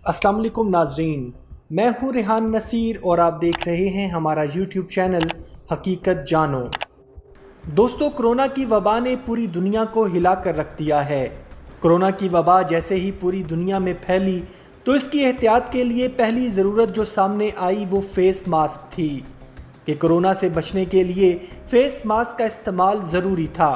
अस्सलाम वालेकुम नाजरीन, मैं हूँ रेहान नसीर और आप देख रहे हैं हमारा यूट्यूब चैनल हकीकत जानो। दोस्तों, कोरोना की वबा ने पूरी दुनिया को हिला कर रख दिया है। कोरोना की वबा जैसे ही पूरी दुनिया में फैली तो इसकी एहतियात के लिए पहली ज़रूरत जो सामने आई वो फेस मास्क थी कि कोरोना से बचने के लिए फेस मास्क का इस्तेमाल ज़रूरी था।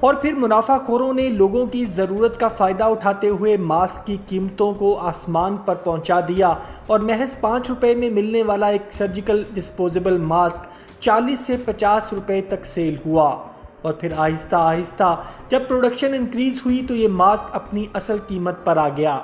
और फिर मुनाफाखोरों ने लोगों की ज़रूरत का फ़ायदा उठाते हुए मास्क की कीमतों को आसमान पर पहुंचा दिया और महज 5 रुपये में मिलने वाला एक सर्जिकल डिस्पोजेबल मास्क 40 से 50 रुपये तक सेल हुआ। और फिर आहिस्ता आहिस्ता जब प्रोडक्शन इंक्रीज़ हुई तो ये मास्क अपनी असल कीमत पर आ गया।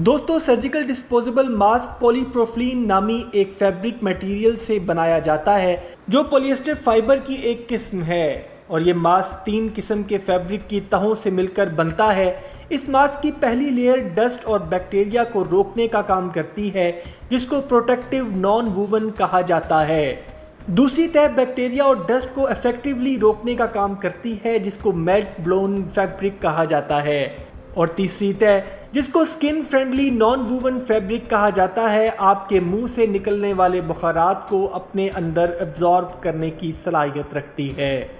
दोस्तों, सर्जिकल डिस्पोजेबल मास्क पॉलीप्रोफिलीन नामी एक फैब्रिक मटेरियल से बनाया जाता है जो पॉलिएस्टर फाइबर की एक किस्म है और ये मास्क 3 किस्म के फैब्रिक की तहों से मिलकर बनता है। इस मास्क की पहली लेयर डस्ट और बैक्टीरिया को रोकने का काम करती है जिसको प्रोटेक्टिव नॉन वूवन कहा जाता है। दूसरी तह बैक्टीरिया और डस्ट को इफेक्टिवली रोकने का काम करती है जिसको मेल्ट ब्लोन फैब्रिक कहा जाता है। और तीसरी तह जिसको skin friendly non woven fabric कहा जाता है आपके मुंह से निकलने वाले बुखारात को अपने अंदर एब्जॉर्ब करने की सलाहियत रखती है।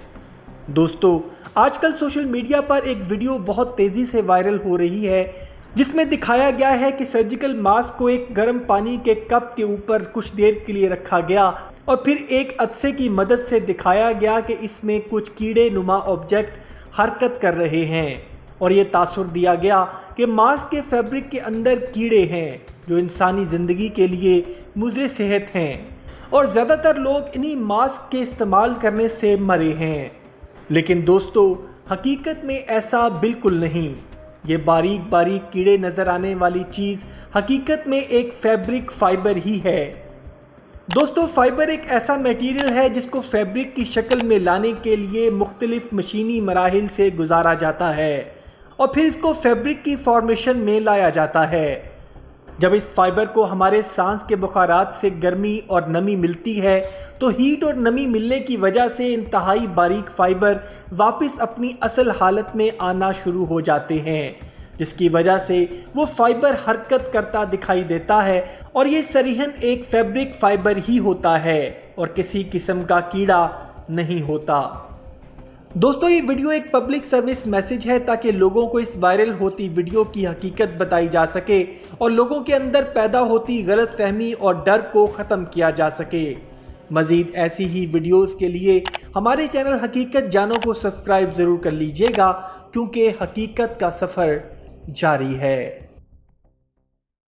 दोस्तों, आजकल सोशल मीडिया पर एक वीडियो बहुत तेज़ी से वायरल हो रही है जिसमें दिखाया गया है कि सर्जिकल मास्क को एक गर्म पानी के कप के ऊपर कुछ देर के लिए रखा गया और फिर एक अदसे की मदद से दिखाया गया कि इसमें कुछ कीड़े नुमा ऑब्जेक्ट हरकत कर रहे हैं और ये तासुर दिया गया कि मास्क के फैब्रिक के अंदर कीड़े हैं जो इंसानी ज़िंदगी के लिए मुज़र सेहत हैं और ज़्यादातर लोग इन्हीं मास्क के इस्तेमाल करने से मरे हैं। लेकिन दोस्तों, हकीकत में ऐसा बिल्कुल नहीं। ये बारीक बारीक कीड़े नज़र आने वाली चीज़ हकीकत में एक फैब्रिक फाइबर ही है। दोस्तों, फाइबर एक ऐसा मटेरियल है जिसको फैब्रिक की शक्ल में लाने के लिए मुख्तलिफ मशीनी मराहिल से गुजारा जाता है और फिर इसको फैब्रिक की फॉर्मेशन में लाया जाता है। जब इस फाइबर को हमारे सांस के बुखारात से गर्मी और नमी मिलती है तो हीट और नमी मिलने की वजह से इंतहाई बारीक फाइबर वापस अपनी असल हालत में आना शुरू हो जाते हैं जिसकी वजह से वो फाइबर हरकत करता दिखाई देता है और ये सरीहन एक फैब्रिक फाइबर ही होता है और किसी किस्म का कीड़ा नहीं होता। दोस्तों, ये वीडियो एक पब्लिक सर्विस मैसेज है ताकि लोगों को इस वायरल होती वीडियो की हकीकत बताई जा सके और लोगों के अंदर पैदा होती गलत फहमी और डर को ख़त्म किया जा सके। मज़ीद ऐसी ही वीडियोस के लिए हमारे चैनल हकीकत जानो को सब्सक्राइब ज़रूर कर लीजिएगा क्योंकि हकीकत का सफ़र जारी है।